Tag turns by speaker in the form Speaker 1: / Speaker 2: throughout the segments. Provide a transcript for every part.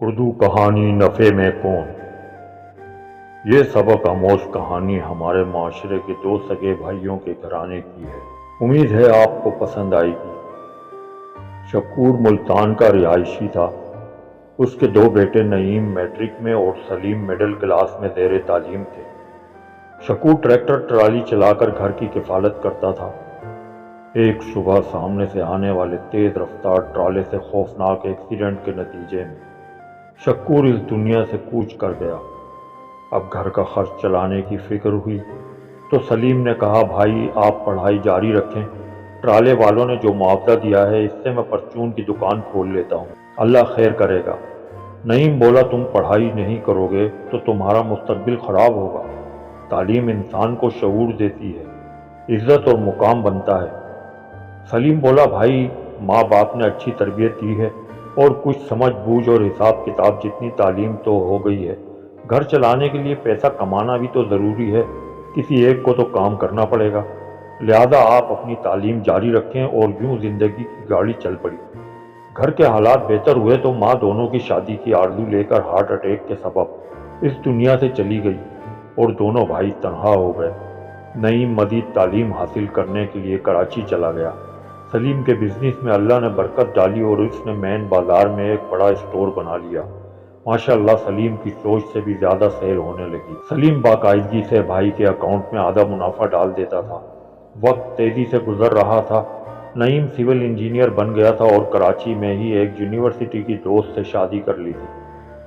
Speaker 1: اردو کہانی نفع میں کون؟ یہ سبق آموز کہانی ہمارے معاشرے کے دو سگے بھائیوں کے گھرانے کی ہے۔ امید ہے آپ کو پسند آئے گی۔ شکور ملتان کا رہائشی تھا۔ اس کے دو بیٹے نعیم میٹرک میں اور سلیم مڈل کلاس میں زیر تعلیم تھے۔ شکور ٹریکٹر ٹرالی چلا کر گھر کی کفالت کرتا تھا۔ ایک صبح سامنے سے آنے والے تیز رفتار ٹرالے سے خوفناک ایکسیڈنٹ کے نتیجے میں شکور اس دنیا سے کوچ کر گیا۔ اب گھر کا خرچ چلانے کی فکر ہوئی تو سلیم نے کہا، بھائی آپ پڑھائی جاری رکھیں، ٹرالے والوں نے جو معاوضہ دیا ہے اس سے میں پرچون کی دکان کھول لیتا ہوں، اللہ خیر کرے گا۔ نعیم بولا، تم پڑھائی نہیں کرو گے تو تمہارا مستقبل خراب ہوگا۔ تعلیم انسان کو شعور دیتی ہے، عزت اور مقام بنتا ہے۔ سلیم بولا، بھائی ماں باپ نے اچھی تربیت دی ہے اور کچھ سمجھ بوجھ اور حساب کتاب جتنی تعلیم تو ہو گئی ہے، گھر چلانے کے لیے پیسہ کمانا بھی تو ضروری ہے، کسی ایک کو تو کام کرنا پڑے گا، لہذا آپ اپنی تعلیم جاری رکھیں۔ اور یوں زندگی کی گاڑی چل پڑی۔ گھر کے حالات بہتر ہوئے تو ماں دونوں کی شادی کی آرزو لے کر ہارٹ اٹیک کے سبب اس دنیا سے چلی گئی اور دونوں بھائی تنہا ہو گئے۔ نعیم مزید تعلیم حاصل کرنے کے لیے کراچی چلا گیا۔ سلیم کے بزنس میں اللہ نے برکت ڈالی اور اس نے مین بازار میں ایک بڑا اسٹور بنا لیا۔ ماشاءاللہ سلیم کی سوچ سے بھی زیادہ سیل ہونے لگی۔ سلیم باقاعدگی سے بھائی کے اکاؤنٹ میں آدھا منافع ڈال دیتا تھا۔ وقت تیزی سے گزر رہا تھا۔ نعیم سول انجینئر بن گیا تھا اور کراچی میں ہی ایک یونیورسٹی کی دوست سے شادی کر لی تھی۔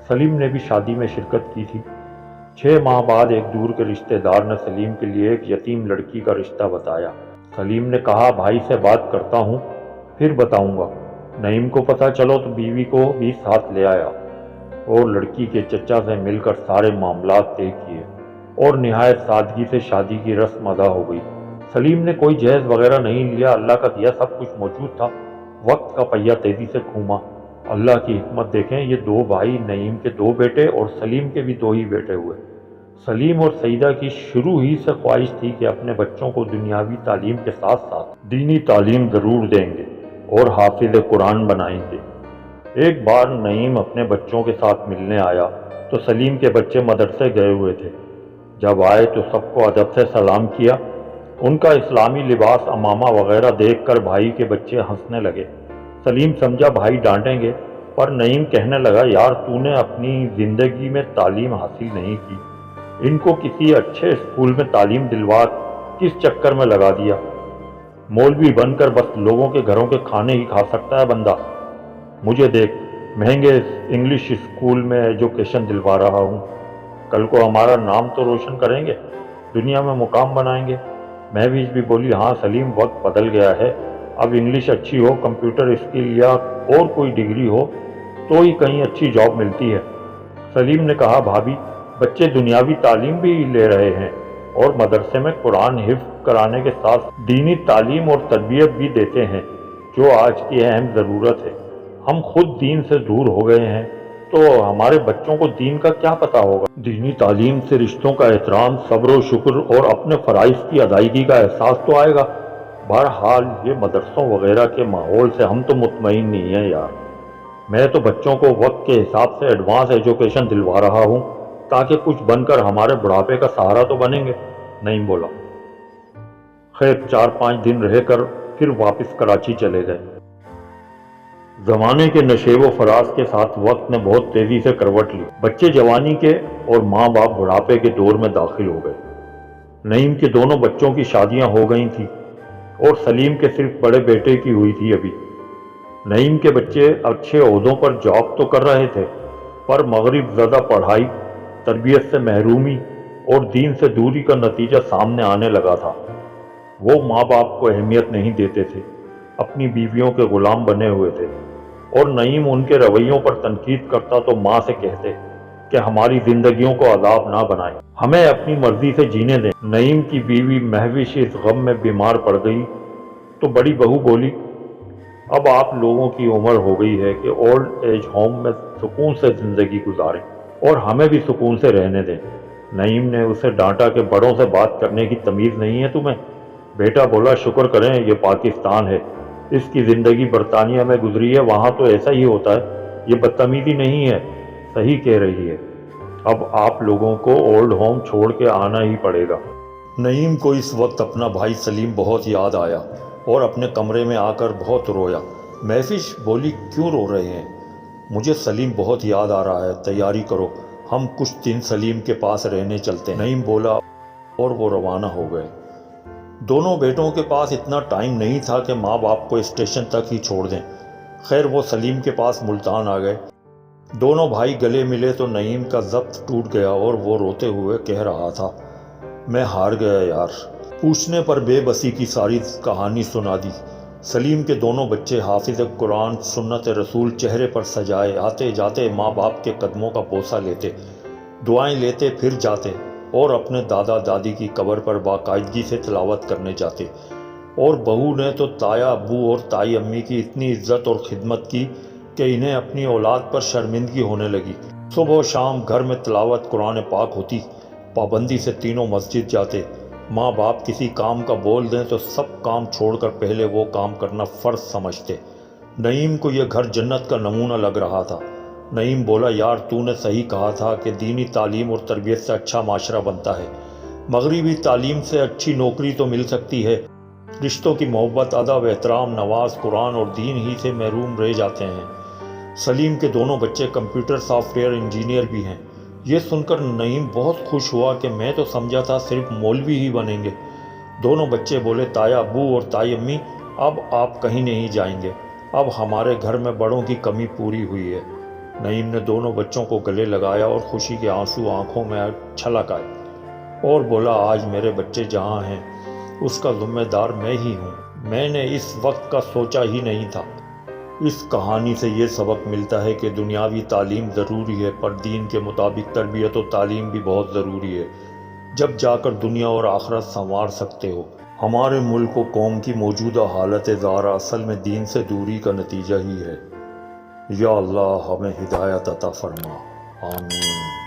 Speaker 1: سلیم نے بھی شادی میں شرکت کی تھی۔ 6 ماہ بعد ایک دور کے رشتہ دار نے سلیم کے لیے ایک یتیم لڑکی کا رشتہ بتایا۔ سلیم نے کہا، بھائی سے بات کرتا ہوں پھر بتاؤں گا۔ نعیم کو پتہ چلو تو بیوی کو بھی ساتھ لے آیا اور لڑکی کے چچا سے مل کر سارے معاملات طے کیے اور نہایت سادگی سے شادی کی رسم ادا ہو گئی۔ سلیم نے کوئی جہیز وغیرہ نہیں لیا، اللہ کا دیا سب کچھ موجود تھا۔ وقت کا پہیہ تیزی سے گھوما۔ اللہ کی حکمت دیکھیں، یہ 2 بھائی، نعیم کے 2 بیٹے اور سلیم کے بھی 2 ہی بیٹے ہوئے۔ سلیم اور سعیدہ کی شروع ہی سے خواہش تھی کہ اپنے بچوں کو دنیاوی تعلیم کے ساتھ ساتھ دینی تعلیم ضرور دیں گے اور حافظ قرآن بنائیں گے۔ ایک بار نعیم اپنے بچوں کے ساتھ ملنے آیا تو سلیم کے بچے مدرسے گئے ہوئے تھے۔ جب آئے تو سب کو ادب سے سلام کیا۔ ان کا اسلامی لباس، عمامہ وغیرہ دیکھ کر بھائی کے بچے ہنسنے لگے۔ سلیم سمجھا بھائی ڈانٹیں گے، پر نعیم کہنے لگا، یار تو نے اپنی زندگی میں تعلیم حاصل نہیں کی، ان کو کسی اچھے اسکول میں تعلیم دلوا کس چکر میں لگا دیا؟ مولوی بن کر بس لوگوں کے گھروں کے کھانے ہی کھا سکتا ہے بندہ۔ مجھے دیکھ، مہنگے انگلش اسکول میں ایجوکیشن دلوا رہا ہوں، کل کو ہمارا نام تو روشن کریں گے، دنیا میں مقام بنائیں گے۔ مہوش بھی بولی، ہاں سلیم وقت بدل گیا ہے، اب انگلش اچھی ہو، کمپیوٹر اسکل یا اور کوئی ڈگری ہو تو ہی کہیں اچھی جاب ملتی ہے۔ سلیم نے کہا، بھابھی بچے دنیاوی تعلیم بھی لے رہے ہیں اور مدرسے میں قرآن حفظ کرانے کے ساتھ دینی تعلیم اور تربیت بھی دیتے ہیں، جو آج کی اہم ضرورت ہے۔ ہم خود دین سے دور ہو گئے ہیں تو ہمارے بچوں کو دین کا کیا پتہ ہوگا؟ دینی تعلیم سے رشتوں کا احترام، صبر و شکر اور اپنے فرائض کی ادائیگی کا احساس تو آئے گا۔ بہرحال یہ مدرسوں وغیرہ کے ماحول سے ہم تو مطمئن نہیں ہیں یار۔ میں تو بچوں کو وقت کے حساب سے ایڈوانس ایجوکیشن دلوا رہا ہوں تاکہ کچھ بن کر ہمارے بڑھاپے کا سہارا تو بنیں گے۔ نہیں بولا۔ خیر 4-5 دن رہ کر پھر واپس کراچی چلے گئے۔ زمانے کے نشیب و فراز کے ساتھ وقت نے بہت تیزی سے کروٹ لی۔ بچے جوانی کے اور ماں باپ بڑھاپے کے دور میں داخل ہو گئے۔ نعیم کے دونوں بچوں کی شادیاں ہو گئی تھیں اور سلیم کے صرف بڑے بیٹے کی ہوئی تھی ابھی۔ نعیم کے بچے اچھے عہدوں پر جاب تو کر رہے تھے، پر مغرب زدہ پڑھائی، تربیت سے محرومی اور دین سے دوری کا نتیجہ سامنے آنے لگا تھا۔ وہ ماں باپ کو اہمیت نہیں دیتے تھے، اپنی بیویوں کے غلام بنے ہوئے تھے، اور نعیم ان کے رویوں پر تنقید کرتا تو ماں سے کہتے کہ ہماری زندگیوں کو عذاب نہ بنائیں، ہمیں اپنی مرضی سے جینے دیں۔ نعیم کی بیوی مہوش اس غم میں بیمار پڑ گئی تو بڑی بہو بولی، اب آپ لوگوں کی عمر ہو گئی ہے کہ اولڈ ایج ہوم میں سکون سے زندگی گزاریں اور ہمیں بھی سکون سے رہنے دیں۔ نعیم نے اسے ڈانٹا کہ بڑوں سے بات کرنے کی تمیز نہیں ہے تمہیں؟ بیٹا بولا، شکر کریں یہ پاکستان ہے، اس کی زندگی برطانیہ میں گزری ہے، وہاں تو ایسا ہی ہوتا ہے، یہ بدتمیزی نہیں ہے، صحیح کہہ رہی ہے، اب آپ لوگوں کو اولڈ ہوم چھوڑ کے آنا ہی پڑے گا۔ نعیم کو اس وقت اپنا بھائی سلیم بہت یاد آیا اور اپنے کمرے میں آ کر بہت رویا۔ محفش بولی، کیوں رو رہے ہیں؟ مجھے سلیم بہت یاد آ رہا ہے، تیاری کرو، ہم کچھ دن سلیم کے پاس رہنے چلتے ہیں۔ نعیم بولا اور وہ روانہ ہو گئے۔ دونوں بیٹوں کے پاس اتنا ٹائم نہیں تھا کہ ماں باپ کو اسٹیشن تک ہی چھوڑ دیں۔ خیر وہ سلیم کے پاس ملتان آ گئے۔ دونوں بھائی گلے ملے تو نعیم کا ضبط ٹوٹ گیا اور وہ روتے ہوئے کہہ رہا تھا، میں ہار گیا یار۔ پوچھنے پر بے بسی کی ساری کہانی سنا دی۔ سلیم کے دونوں بچے حافظ قرآن سنت رسول چہرے پر سجائے آتے جاتے ماں باپ کے قدموں کا بوسہ لیتے، دعائیں لیتے پھر جاتے اور اپنے دادا دادی کی قبر پر باقاعدگی سے تلاوت کرنے جاتے۔ اور بہو نے تو تایا ابو اور تائی امی کی اتنی عزت اور خدمت کی کہ انہیں اپنی اولاد پر شرمندگی ہونے لگی۔ صبح و شام گھر میں تلاوت قرآن پاک ہوتی، پابندی سے تینوں مسجد جاتے۔ ماں باپ کسی کام کا بول دیں تو سب کام چھوڑ کر پہلے وہ کام کرنا فرض سمجھتے۔ نعیم کو یہ گھر جنت کا نمونہ لگ رہا تھا۔ نعیم بولا، یار تو نے صحیح کہا تھا کہ دینی تعلیم اور تربیت سے اچھا معاشرہ بنتا ہے، مغربی تعلیم سے اچھی نوکری تو مل سکتی ہے، رشتوں کی محبت، ادب، احترام، نماز، قرآن اور دین ہی سے محروم رہ جاتے ہیں۔ سلیم کے دونوں بچے کمپیوٹر سافٹ ویئر انجینئر بھی ہیں۔ یہ سن کر نعیم بہت خوش ہوا کہ میں تو سمجھا تھا صرف مولوی ہی بنیں گے۔ دونوں بچے بولے، تایا ابو اور تائی امی، اب آپ کہیں نہیں جائیں گے، اب ہمارے گھر میں بڑوں کی کمی پوری ہوئی ہے۔ نعیم نے دونوں بچوں کو گلے لگایا اور خوشی کے آنسو آنکھوں میں چھلک آئے اور بولا، آج میرے بچے جہاں ہیں اس کا ذمہ دار میں ہی ہوں، میں نے اس وقت کا سوچا ہی نہیں تھا۔ اس کہانی سے یہ سبق ملتا ہے کہ دنیاوی تعلیم ضروری ہے پر دین کے مطابق تربیت و تعلیم بھی بہت ضروری ہے، جب جا کر دنیا اور آخرت سنوار سکتے ہو۔ ہمارے ملک و قوم کی موجودہ حالت زارہ اصل میں دین سے دوری کا نتیجہ ہی ہے۔ یا اللہ ہمیں ہدایت عطا فرما، آمین۔